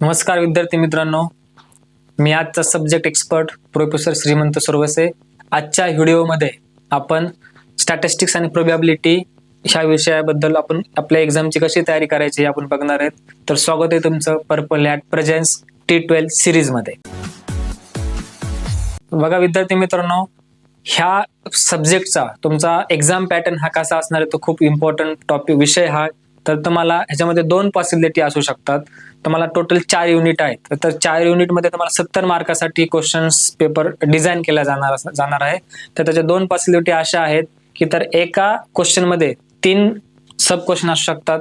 नमस्कार विद्यार्थी मित्रांनो, मी आजचा सब्जेक्ट एक्सपर्ट प्रोफेसर श्रीमंत सुरवसे। आजच्या व्हिडिओमध्ये आपण स्टॅटिस्टिक्स आणि प्रोबॅबिलिटी ह्या विषयाबद्दल आपण आपल्या एक्झामची कशी तयारी करायची हे आपण बघणार आहेत। तर स्वागत आहे तुमचं purple at presence T12 series मध्ये। बघा विद्यार्थी मित्रांनो, ह्या सब्जेक्टचा तुमचा एक्झाम पॅटर्न हा कसा असणार आहे तो खूप इम्पॉर्टंट टॉपिक विषय हा। तर तुम्हाला ह्याच्यामध्ये दोन पॉसिबिलिटी असू शकतात। तुम्हाला टोटल 4 युनिट आहेत, तर 4 युनिटमध्ये तुम्हाला 70 मार्कासाठी क्वेश्चन्स पेपर डिझाईन केला जाणार आहे। तर त्याच्या दोन पॉसिबिलिटी अशा आहेत की तर एका क्वेश्चन मध्ये 3 सब क्वेश्चन असू शकतात,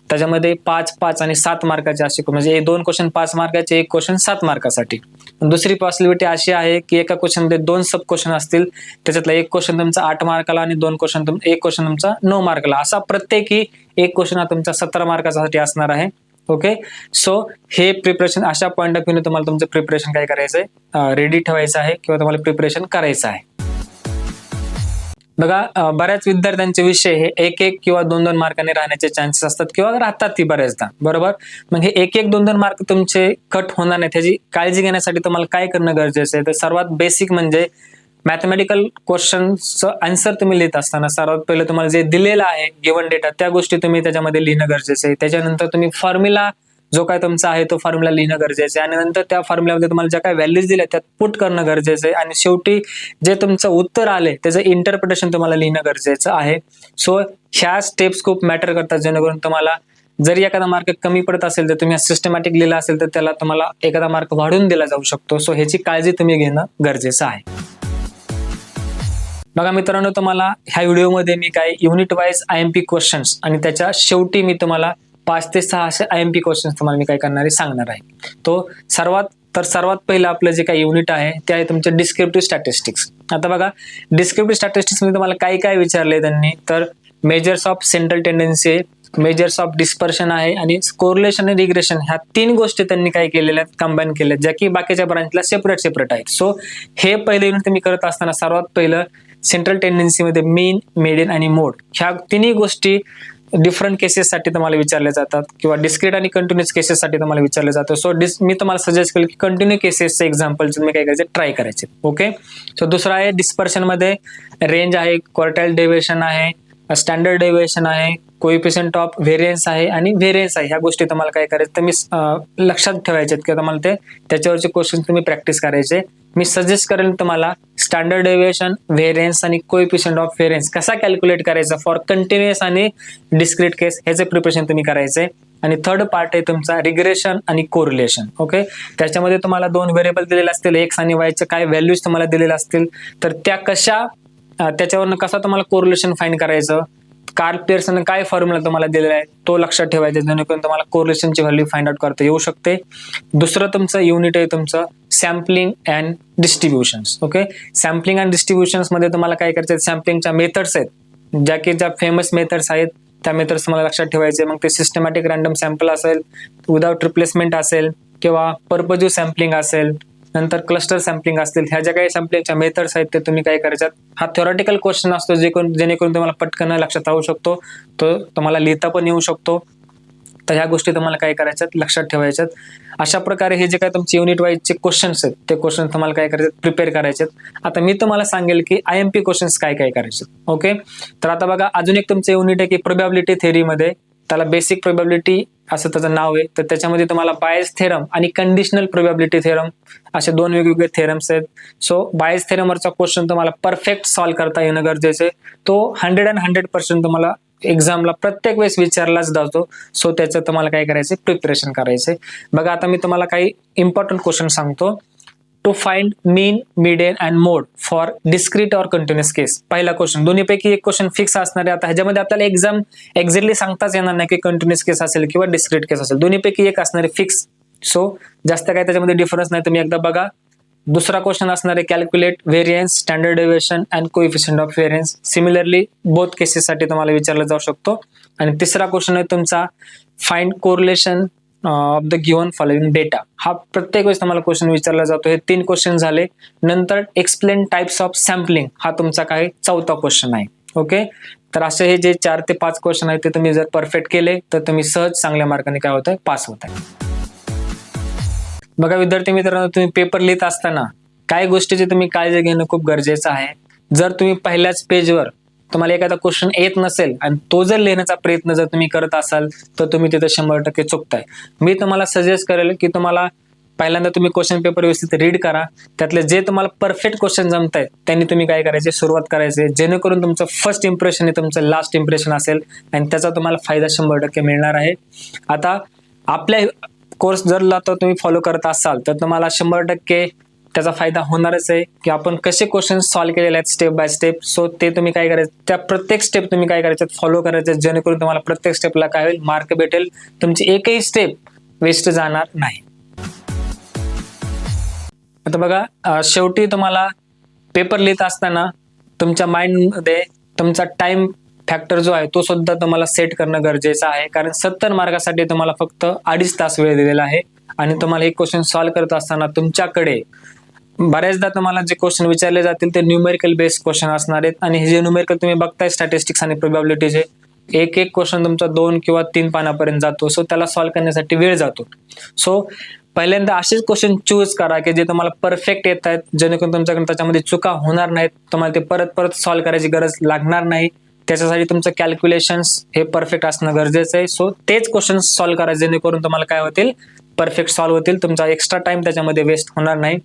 त्याच्यामध्ये 5, 5 आणि 7 मार्काचे असे, म्हणजे 2 क्वेश्चन 5 मार्काचे, 1 क्वेश्चन 7 मार्कासाठी। दुसरी पॉसिबिलिटी अशी आहे की एका क्वेश्चन मध्ये 2 सब क्वेश्चन असतील, त्याच्यातला एक क्वेश्चन तुमचा 8 मार्काला आणि एक क्वेश्चन तुमचा 9 मार्काला, असा प्रत्येकी एक क्वेश्चन हा तुमचा 17 मार्कासाठी असणार आहे। ओके, सो हे प्रिपरेशन अशा पॉइंट ऑफ व्ह्यूने तुम्हाला तुमचं प्रिपरेशन काय करायचंय, रेडी ठेवायचं आहे किंवा तुम्हाला प्रिपरेशन करायचं आहे। बघा, बऱ्याच विद्यार्थ्यांचे विषय हे 1-1 किंवा 2-2 मार्काने राहण्याचे चान्सेस असतात किंवा राहतात ती बऱ्याचदा, बरोबर। मग हे 1-1, 2-2 मार्क तुमचे कट होणार नाही, त्याची काळजी घेण्यासाठी तुम्हाला काय करणं गरजेचं आहे, तर सर्वात बेसिक म्हणजे मॅथमॅटिकल क्वेश्चनचं आन्सर तुम्ही लिहित असताना सर्वात पहिलं तुम्हाला जे दिलेलं आहे गिवन डेटा, त्या गोष्टी तुम्ही त्याच्यामध्ये लिहिणं गरजेचं आहे। त्याच्यानंतर तुम्ही फॉर्म्युला जो काय तुमचा आहे तो फॉर्म्युला लिहिणं गरजेचं आहे, आणि नंतर त्या फॉर्म्युल्यामध्ये तुम्हाला ज्या काही व्हॅल्यूज दिल्या त्यात पुट करणं गरजेचं आहे, आणि शेवटी जे तुमचं उत्तर आले त्याचं इंटरप्रिटेशन तुम्हाला लिहिणं गरजेचं आहे। सो ह्या स्टेप्स खूप मॅटर करतात, जेणेकरून तुम्हाला जरी एखादा मार्क कमी पडत असेल तर तुम्ही सिस्टमॅटिक लिहिला असेल तर त्याला तुम्हाला एखादा मार्क वाढून दिला जाऊ शकतो। सो ह्याची काळजी तुम्ही घेणं गरजेचं आहे। बघा मित्रांनो, तुम्हाला ह्या व्हिडिओमध्ये मी काही युनिट वाईज IMP क्वेश्चन्स आणि त्याच्या शेवटी मी तुम्हाला 5 ते 6 असे IMP क्वेश्चन्स तुम्हाला मी काय करणार आहे सांगणार आहे। तो सर्वात पहिलं आपलं जे काही युनिट आहे ते आहे तुमचे डिस्क्रिप्टिव्ह स्टॅटिस्टिक्स। आता बघा, डिस्क्रिप्टिव्ह स्टॅटिस्टिक्स मध्ये तुम्हाला काय विचारले त्यांनी, तर measures of central tendency, measures of dispersion आहे, आणि कोरिलेशन आणि रिग्रेशन, ह्या 3 गोष्टी त्यांनी काय केलेल्या आहेत, कंबाईन केल्या, ज्या की बाकीच्या ब्रांचला सेपरेट आहेत। सो हे पहिलं युनिट तुम्ही करत असताना सर्वात पहिलं सेंट्रल टेंडन्सी मध्ये मीन, मीडियन आणि मोड ह्या तिन्ही गोष्टी डिफरंट केसेससाठी तुम्हाला विचारल्या जातात, किंवा डिस्क्रीट आणि कंटिन्युअस केसेससाठी तुम्हाला विचारलं जातं। सो मी तुम्हाला सजेस्ट केलं की कंटिन्यू केसेसचे एक्झाम्पल तुम्ही काय करायचे, ट्राय करायचे। ओके, सो दुसरा आहे डिस्पर्शन मध्ये रेंज आहे, क्वार्टाइल डेव्हिएशन आहे, स्टँडर्ड डेव्हिएशन आहे, कोएफिशियंट ऑफ व्हेरियन्स आहे आणि व्हेरियन्स आहे। ह्या गोष्टी तुम्हाला काय करायचं तर मी लक्षात ठेवायचे किंवा तुम्हाला त्याच्यावरचे क्वेश्चन तुम्ही प्रॅक्टिस करायचे। मी सजेस्ट करेन तुम्हाला स्टँडर्ड डेव्हिएशन, व्हेरियन्स आणि कोएफिशियंट ऑफ व्हेरियन्स कसा कॅल्क्युलेट करायचा फॉर कंटिन्युअस आणि डिस्क्रीट केस, ह्याचे प्रिपरेशन तुम्ही करायचे। आणि थर्ड पार्ट आहे तुमचा रिग्रेशन आणि कोरिलेशन। ओके, त्याच्यामध्ये तुम्हाला 2 व्हेरिएबल दिलेले असतील, एक्स आणि वायचे काय व्हॅल्यूज तुम्हाला दिलेले असतील, तर त्या कशा त्याच्यावरनं कसा तुम्हाला कोरिलेशन फाइंड करायचं, कार्ल पिअर्सनने काय फॉर्म्युला तुम्हाला दिलेला आहे तो लक्षात ठेवायचा, जेणेकरून तुम्हाला कोरिलेशनची व्हॅल्यू फाइंड आउट करता येऊ शकते। दुसरं तुमचं युनिट आहे तुमचं sampling and distributions. Okay, sampling and distributions मध्ये तुम्हाला काय करायचं, सॅम्पलिंगच्या मेथड्स आहेत, ज्या फेमस मेथड्स आहेत त्या मेथड्स तुम्हाला लक्षात ठेवायचे। मग ते सिस्टमॅटिक रँडम सॅम्पल असेल, विदाउट रिप्लेसमेंट असेल, किंवा पर्पजिव्ह सॅम्पलिंग असेल, नंतर क्लस्टर सॅम्पलिंग असतील, ह्या ज्या काही सॅम्पलिंगच्या मेथड्स आहेत ते तुम्ही काय करायच्यात, हा थेरॉटिकल क्वेश्चन असतो जेणेकरून तुम्हाला पटकन लक्षात राहू शकतो, तो तुम्हाला लिहिता पण येऊ शकतो। तर ह्या गोष्टी तुम्हाला काय करायच्यात, लक्षात ठेवायच्यात। अशा प्रकारे हे जे काय तुमचे युनिट वाईजचे क्वेश्चन्स आहेत ते क्वेश्चन तुम्हाला काय करायचे, प्रिपेअर करायचे। आता मी तुम्हाला सांगेल की IMP क्वेश्चन्स काय करायचे। ओके, तर आता बघा, अजून एक तुमचं युनिट आहे की प्रोबॅबिलिटी थेअरीमध्ये, त्याला बेसिक प्रोबॅबिलिटी असं त्याचं नाव आहे। तर त्याच्यामध्ये तुम्हाला बायस थेरम आणि कंडिशनल प्रोबॅबिलिटी थेरम असे 2 वेगवेगळे थेरम्स आहेत। सो बायस थेरमवरचा क्वेश्चन तुम्हाला परफेक्ट सॉल्व्ह करता येणं गरजेचं आहे। तो 100% तुम्हाला एक्झामला प्रत्येक वेळेस विचारलाच जातो। सो त्याचं तुम्हाला काय करायचं, प्रिपरेशन करायचंय। बघा, आता मी तुम्हाला काही इम्पॉर्टंट क्वेश्चन सांगतो। To find mean, median and mode for discrete और कंटिन्युअस केस। पहिला क्वेश्चन, दोन्हीपैकी एक क्वेश्चन फिक्स असणार आहे। आता ह्याच्यामध्ये आपल्याला एक्झाम एक्झॅक्टली सांगताच येणार नाही की कंटिन्युअस केस असेल किंवा डिस्क्रीट केस असेल, दोन्हीपैकी एक असणार आहे फिक्स। सो जास्त काय त्याच्यामध्ये डिफरन्स नाही, तुम्ही एकदा बघा। दुसरा क्वेश्चन असणार आहे calculate variance, standard deviation and coefficient of variance. Similarly both केसेससाठी तुम्हाला विचारला जाऊ शकतो। आणि तिसरा क्वेश्चन आहे तुमचा find correlation of the given following data. हा प्रत्येक वेळेस तुम्हाला क्वेश्चन विचारला जातो। हे 3 क्वेश्चन झाले। नंतर एक्सप्लेन टाइप्स ऑफ सॅम्पलिंग, हा तुमचा काय 4था क्वेश्चन आहे। ओके, तर असे हे जे 4 ते 5 क्वेश्चन आहेत ते तुम्ही जर परफेक्ट केले तर तुम्ही सहज चांगल्या मार्काने काय होत आहे, पास होत आहे। बघा विद्यार्थी मित्रांनो, तुम्ही पेपर लिहित असताना काही गोष्टीची तुम्ही काळजी घेणं खूप गरजेचं आहे. जर तुम्ही पहिल्याच पेजवर तुम्हाला एखादा क्वेश्चन येत नसेल आणि तो जर लिहिण्याचा प्रयत्न जर तुम्ही करत असाल तर तुम्ही तिथे 100% चुकताय. मी तुम्हाला सजेस्ट करेल की तुम्हाला पहिल्यांदा तुम्ही क्वेश्चन पेपर व्यवस्थित रीड करा. त्यातले जे तुम्हाला परफेक्ट क्वेश्चन जमतायत त्यांनी तुम्ही काय करायचे, सुरुवात करायचे, जेणेकरून तुमचं फर्स्ट इम्प्रेशन हे तुमचं लास्ट इम्प्रेशन असेल आणि त्याचा तुम्हाला फायदा 100% मिळणार आहे. आता आपल्या कोर्स जर तुम्ही फॉलो करत असाल तर तुम्हाला 100% त्याचा फायदा होणारच आहे की आपण कसे क्वेश्चन सॉल्व्ह केलेले आहेत स्टेप बाय स्टेप. सो ते तुम्ही काय करायचं, त्या प्रत्येक स्टेप तुम्ही काय करायचं, फॉलो करायचं, जेणेकरून तुम्हाला प्रत्येक स्टेपला काय होईल, मार्क भेटेल. तुमची एकही स्टेप वेस्ट जाणार नाही. आता बघा शेवटी तुम्हाला पेपर लिहित असताना तुमच्या माइंडमध्ये तुमचा टाइम फॅक्टर जो आहे तो सुद्धा तुम्हाला सेट करणं गरजेचं आहे. कारण 70 मार्कासाठी तुम्हाला फक्त 2.5 तास वेळ दिलेला आहे आणि तुम्हाला हे क्वेश्चन सॉल्व्ह करत असताना तुमच्याकडे बऱ्याचदा तुम्हाला जे क्वेश्चन विचारले जातील ते न्यूमेरिकल बेस्ड क्वेश्चन असणार आहेत. आणि हे जे न्यूमेरिकल तुम्ही बघताय स्टॅटिस्टिक्स आणि प्रोबॅबिलिटीचे, एक क्वेश्चन तुमचा 2 किंवा 3 पानापर्यंत जातो. सो त्याला सॉल्व्ह करण्यासाठी वेळ जातो. सो पहिल्यांदा असेच क्वेश्चन चूज करा की जे तुम्हाला परफेक्ट येत आहेत, जेणेकरून तुमच्याकडून त्याच्यामध्ये चुका होणार नाहीत, तुम्हाला ते परत परत सॉल्व्ह करायची गरज लागणार नाही. त्याच्यासाठी तुमचं कॅल्क्युलेशन्स हे परफेक्ट असणं गरजेचं आहे. सो तेच क्वेश्चन सॉल्व्ह करा, जेणेकरून तुम्हाला काय होतील, परफेक्ट सॉल्व्ह होतील, तुमचा एक्स्ट्रा टाइम त्याच्यामध्ये वेस्ट होणार नाही.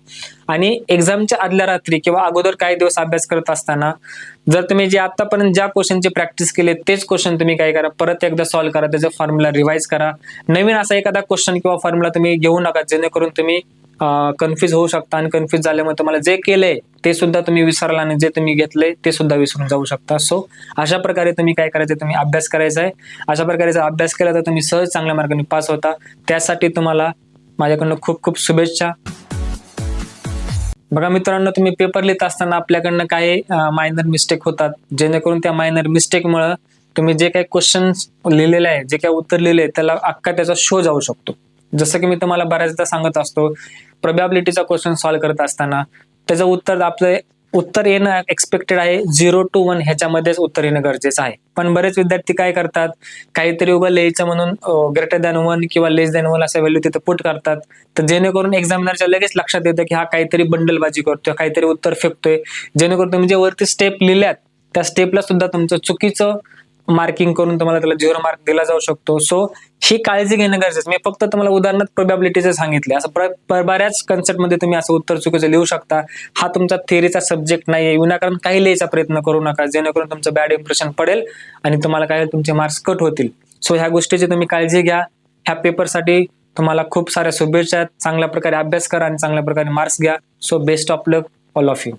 आणि एक्झामच्या आदल्या रात्री किंवा अगोदर काही दिवस अभ्यास करत असताना जर तुम्ही जे आतापर्यंत ज्या क्वेश्चनची प्रॅक्टिस केली तेच क्वेश्चन तुम्ही काय करा, परत एकदा सॉल्व्ह करा, त्याचा फॉर्म्युला रिवाइज करा. नवीन असा एखादा क्वेश्चन किंवा फॉर्म्युला तुम्ही घेऊ नका, जेणेकरून तुम्ही कन्फ्युज होऊ शकता आणि कन्फ्युज झाल्यामुळे तुम्हाला जे केलंय ते सुद्धा तुम्ही विसरला आणि जे तुम्ही घेतलंय ते सुद्धा विसरून जाऊ शकता. सो अशा प्रकारे तुम्ही काय करायचं, तुम्ही अभ्यास करायचा आहे. अशा प्रकारे जर अभ्यास केला तर तुम्ही सहज चांगल्या मार्गाने पास होता. त्यासाठी तुम्हाला माझ्याकडनं खूप खूप शुभेच्छा. बघा मित्रांनो, तुम्ही पेपर लिहित असताना आपल्याकडनं काही मायनर मिस्टेक होतात, जेणेकरून त्या मायनर मिस्टेकमुळे तुम्ही जे काही क्वेश्चन्स लिहिलेले आहे, जे काही उत्तर लिहिले त्याला अख्खा त्याचा शो जाऊ शकतो. जसं की मी तुम्हाला बऱ्याचदा सांगत असतो, प्रोबॅबिलिटीचा क्वेश्चन सॉल्व्ह करत असताना त्याचं उत्तर आपलं उत्तर येणं एक्सपेक्टेड आहे 0 to 1 ह्याच्यामध्येच उत्तर येणं गरजेचं आहे. पण बरेच विद्यार्थी काय करतात, काहीतरी उभं लिहायचं म्हणून ग्रेटर दॅन 1 किंवा लेस दॅन 1 असा व्हॅल्यू तिथे पुट करतात. तर जेणेकरून एक्झामिनरच्या लगेच लक्षात येतं की हा काहीतरी बंडलबाजी करतोय, काहीतरी उत्तर फेकतोय, जेणेकरून तुम्ही जे वरती स्टेप लिहिल्यात त्या स्टेपला सुद्धा तुमचं चुकीचं मार्किंग करून तुम्हाला त्याला 0 मार्क दिला जाऊ शकतो. सो ही काळजी घेणं गरजेचं. मी फक्त तुम्हाला उदाहरणार्थ प्रोबॅबिलिटीचे सांगितले, असं बऱ्याच कन्सेप्टमध्ये तुम्ही असं उत्तर चुकीचं लिहू शकता. हा तुमचा थेअरीचा सब्जेक्ट नाहीये, विनाकारण काही लिहायचा प्रयत्न करू नका, जेणेकरून तुमचं बॅड इम्प्रेशन पडेल आणि तुम्हाला काय तुमचे मार्क्स कट होतील. सो ह्या गोष्टीची तुम्ही काळजी घ्या. ह्या पेपरसाठी तुम्हाला खूप साऱ्या शुभेच्छा. चांगल्या प्रकारे अभ्यास करा आणि चांगल्या प्रकारे मार्क्स घ्या. So best of luck all of you.